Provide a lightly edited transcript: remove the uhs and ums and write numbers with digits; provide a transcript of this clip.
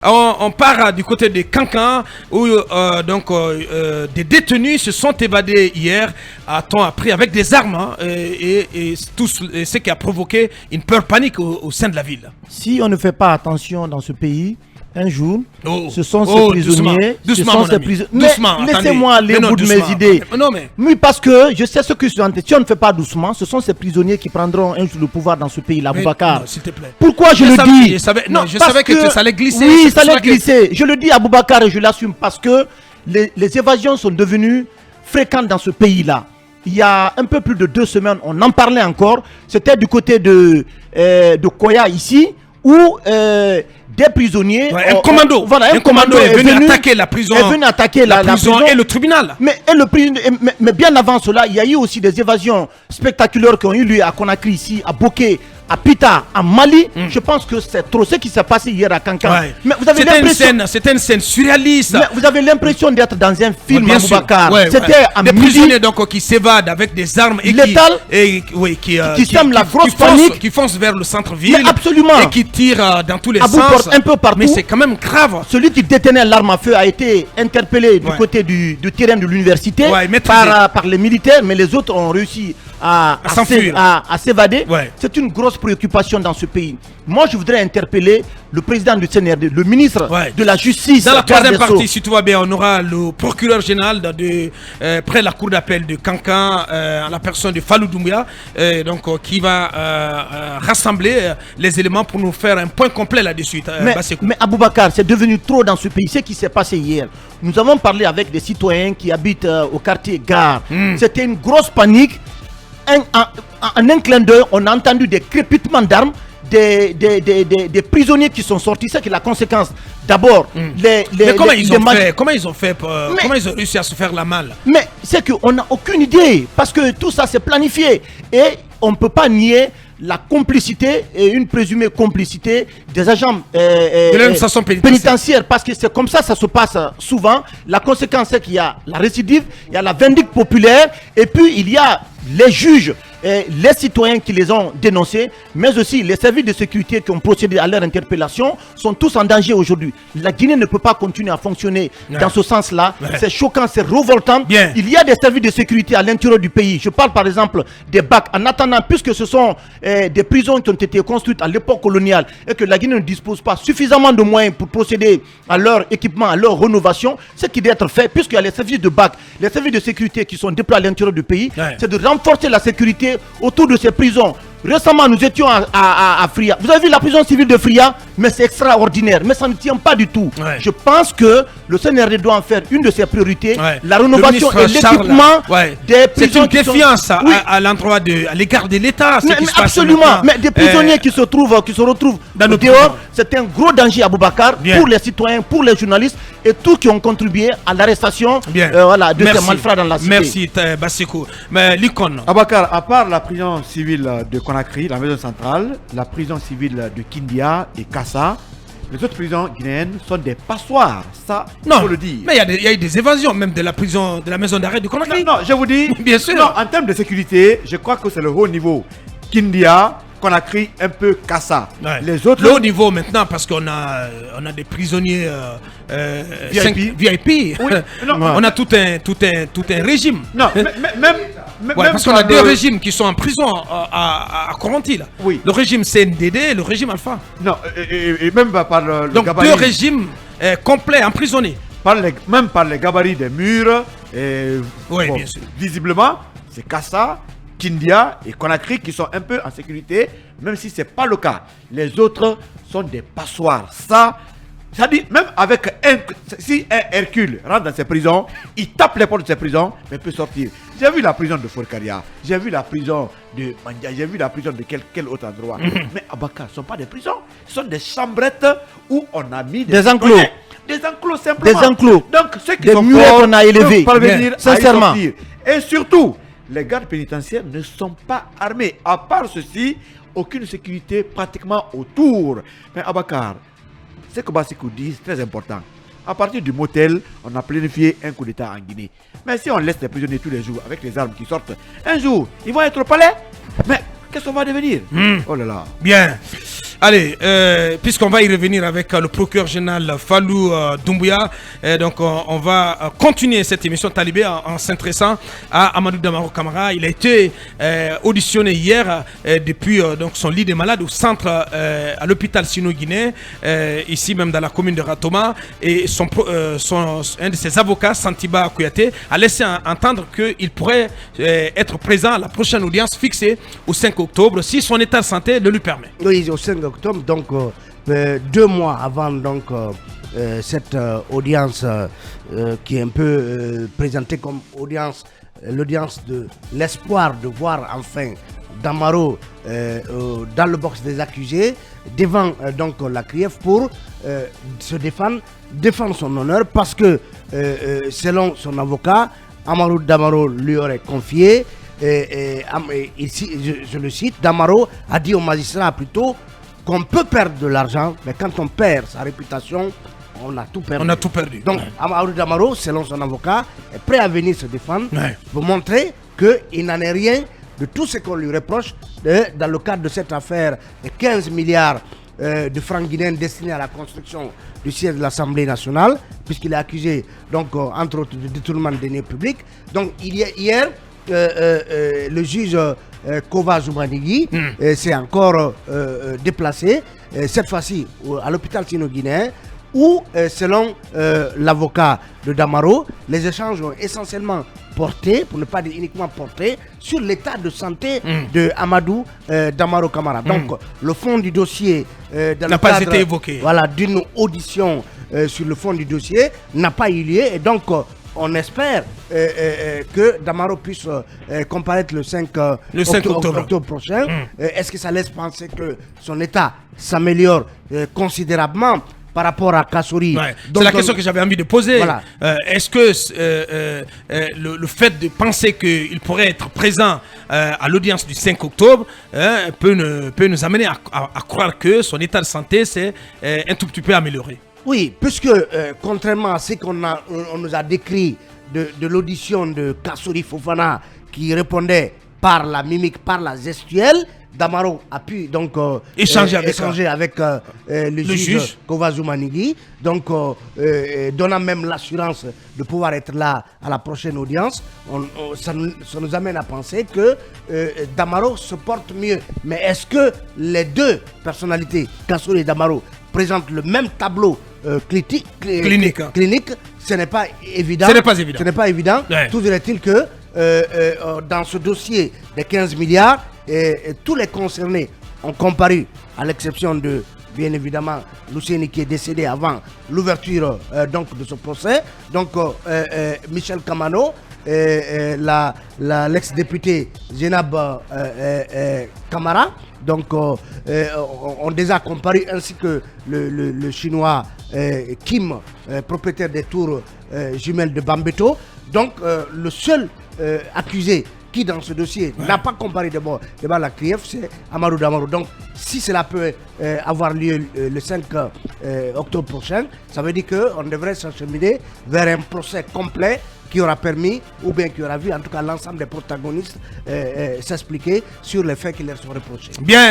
On part du côté de Cancan où des détenus se sont évadés hier, a-t-on appris, avec des armes et tout ce qui a provoqué une peur panique au sein de la ville. Si on ne fait pas attention dans ce pays, un jour, ce sont ces prisonniers. Doucement, laissez-moi aller au bout de mes idées. Oui, parce que je sais ce que je suis en train. Si on ne fait pas doucement, ce sont ces prisonniers qui prendront un jour le pouvoir dans ce pays, là, Boubacar. S'il te plaît. Pourquoi je le dis? Je savais que ça allait glisser. Oui, ça allait glisser. Je le dis à Boubacar et je l'assume parce que les évasions sont devenues fréquentes dans ce pays-là. Il y a un peu plus de 2 semaines, on en parlait encore. C'était du côté de Koya ici, où des prisonniers... un commando est venu attaquer la prison, la prison et le tribunal. Mais bien avant cela, il y a eu aussi des évasions spectaculaires qui ont eu lieu à Conakry ici, à Boké, à Pita, à Mali. Je pense que c'est trop ce qui s'est passé hier à Cancan. Ouais. Mais vous avez c'était une scène surréaliste. Mais vous avez l'impression d'être dans un film, Boubacar. C'était des prisonniers qui s'évadent avec des armes et qui sèment la grosse panique, qui foncent vers le centre-ville. Absolument. Et qui tirent dans tous les sens. Un peu partout. Mais c'est quand même grave. Celui qui détenait l'arme à feu a été interpellé du côté du terrain de l'université par les militaires, mais les autres ont réussi à s'évader. C'est une grosse préoccupation dans ce pays. Moi, je voudrais interpeller le président du CNRD, le ministre de la Justice. Dans la troisième partie, si tout va bien, on aura le procureur général près de la cour d'appel de Cancan, à la personne de Fallou Doumbouya, qui va rassembler les éléments pour nous faire un point complet là-dessus. Mais Aboubacar, c'est devenu trop dans ce pays. Ce qui s'est passé hier, nous avons parlé avec des citoyens qui habitent au quartier Gare. C'était une grosse panique. En un clin d'œil, on a entendu des crépitements d'armes, des prisonniers qui sont sortis. C'est que la conséquence, d'abord, comment ils ont réussi à se faire la malle? Mais c'est qu'on n'a aucune idée, parce que tout ça c'est planifié. Et on ne peut pas nier la complicité et une présumée complicité des agents pénitentiaires, parce que c'est comme ça se passe souvent. La conséquence, c'est qu'il y a la récidive, il y a la vindicte populaire, et puis il y a les juges, les citoyens qui les ont dénoncés, mais aussi les services de sécurité qui ont procédé à leur interpellation sont tous en danger aujourd'hui. La Guinée ne peut pas continuer à fonctionner dans ce sens-là. C'est choquant, c'est révoltant. Il y a des services de sécurité à l'intérieur du pays. Je parle par exemple des BAC. En attendant, puisque ce sont des prisons qui ont été construites à l'époque coloniale et que la Guinée ne dispose pas suffisamment de moyens pour procéder à leur équipement, à leur rénovation, ce qui doit être fait, puisqu'il y a les services de BAC, les services de sécurité qui sont déployés à l'intérieur du pays, c'est de renforcer la sécurité autour de ces prisons. Récemment, nous étions à Fria. Vous avez vu la prison civile de Fria? Mais c'est extraordinaire. Mais ça ne tient pas du tout. Je pense que le CNRD doit en faire une de ses priorités. La rénovation et l'équipement des prisons. C'est une défiance à l'égard de l'État. Absolument. Mais des prisonniers qui se retrouvent dans le dehors, c'est un gros danger à Boubacar pour les citoyens, pour les journalistes et tous qui ont contribué à l'arrestation de ces malfrats dans la cité. Merci Basseko. Mais l'icône. Abakar, à part la prison civile de Conakry, la maison centrale, la prison civile de Kindia et Kassa, les autres prisons guinéennes sont des passoires. Ça, il faut le dire. Mais il y a eu des évasions, même de la prison, de la maison d'arrêt de Conakry. Non, je vous dis. Bien sûr. Non, en termes de sécurité, je crois que c'est le haut niveau. Kindia, Conakry, un peu Kassa. Les autres. Le haut niveau maintenant, parce qu'on a des prisonniers VIP. Oui. On a tout un régime. Non, même parce qu'on a deux régimes qui sont en prison à Coronti là. Oui. Le régime CNDD et le régime Alpha. Non, et même par le donc gabarit. Deux régimes complets, emprisonnés. Même par les gabarits des murs. Bien sûr. Visiblement, c'est Kassa, Kindia et Conakry qui sont un peu en sécurité, même si ce n'est pas le cas. Les autres sont des passoires. Ça dit, même avec si un Hercule rentre dans ces prisons, il tape les portes de ces prisons, mais peut sortir. J'ai vu la prison de Forcaria, j'ai vu la prison de Mandia, j'ai vu la prison de quel autre endroit. Mais Abakar, ce ne sont pas des prisons, ce sont des chambrettes où on a mis des enclos. Des enclos simplement. Des enclos. Donc ceux qui des sont murs qu'on a élevés. Parvenir sincèrement. à y sortir. Et surtout, les gardes pénitentiaires ne sont pas armés. À part ceci, aucune sécurité pratiquement autour. Mais Abakar, ce que Basseko dit, c'est très important. À partir du motel, on a planifié un coup d'État en Guinée. Mais si on laisse les prisonniers tous les jours avec les armes qui sortent, un jour, ils vont être au palais. Mais qu'est-ce qu'on va devenir? Oh là là. Bien. Allez, puisqu'on va y revenir avec le procureur général Fallou Doumbouya, donc on va continuer cette émission Talibé en s'intéressant à Amadou Damaro Camara. Il a été auditionné hier depuis donc son lit de malade au centre à l'hôpital sino-guinéen, ici même dans la commune de Ratoma, et un de ses avocats, Santiba Kouyaté, a laissé entendre qu'il pourrait être présent à la prochaine audience fixée au 5 octobre si son état de santé le lui permet. Oui, au 5 octobre, donc 2 mois avant donc, cette audience qui est un peu présentée comme l'audience de l'espoir de voir enfin Damaro dans le box des accusés devant donc la CRIEF pour se défendre son honneur parce que selon son avocat, Amadou Damaro lui aurait confié ici, je le cite, Damaro a dit au magistrat plutôt qu'on peut perdre de l'argent, mais quand on perd sa réputation, on a tout perdu. On a tout perdu. Donc, Amadou Damaro, selon son avocat, est prêt à venir se défendre pour montrer qu'il n'en est rien de tout ce qu'on lui reproche dans le cadre de cette affaire de 15 milliards de francs guinéens destinés à la construction du siège de l'Assemblée nationale, puisqu'il est accusé, donc, entre autres, de détournement de deniers publics. Donc, hier, le juge Kova Zoumanigui s'est encore déplacé, cette fois-ci à l'hôpital sino-guinéen, où, selon l'avocat de Damaro, les échanges ont essentiellement porté, pour ne pas dire uniquement porté, sur l'état de santé de Amadou Damaro Camara. Donc, le fond du dossier n'a pas été évoqué. Voilà, d'une audition sur le fond du dossier n'a pas eu lieu, et donc on espère que Damaro puisse comparaître le 5 octobre prochain. Est-ce que ça laisse penser que son état s'améliore considérablement par rapport à Kassouri? C'est la question que j'avais envie de poser. Voilà. Est-ce que le fait de penser qu'il pourrait être présent à l'audience du 5 octobre peut nous amener à croire que son état de santé s'est un tout petit peu amélioré? Oui, puisque contrairement à ce qu'on nous a décrit de l'audition de Kassouri Fofana, qui répondait par la mimique, par la gestuelle, Damaro a pu donc échanger avec le juge Kova Zoumanigui, donc donnant même l'assurance de pouvoir être là à la prochaine audience. Ça nous amène à penser que Damaro se porte mieux. Mais est-ce que les deux personnalités, Kassouri et Damaro, présentent le même tableau clinique? Ce n'est pas évident. Ce n'est pas évident. Toujours est-il que dans ce dossier des 15 milliards, tous les concernés ont comparu, à l'exception de, bien évidemment, Luceni qui est décédé avant l'ouverture donc de ce procès. Donc, Michel Kamano, l'ex-député Zénab Camara, donc ont déjà comparu, ainsi que le chinois Kim, propriétaire des tours jumelles de Bambeto. Donc, le seul accusé qui dans ce dossier n'a pas comparé devant la CRIEF, c'est Amadou Damaro. Donc si cela peut avoir lieu le 5 octobre prochain, ça veut dire qu'on devrait s'acheminer vers un procès complet qui aura permis, ou bien qui aura vu en tout cas l'ensemble des protagonistes s'expliquer sur les faits qui leur sont reprochés. Bien.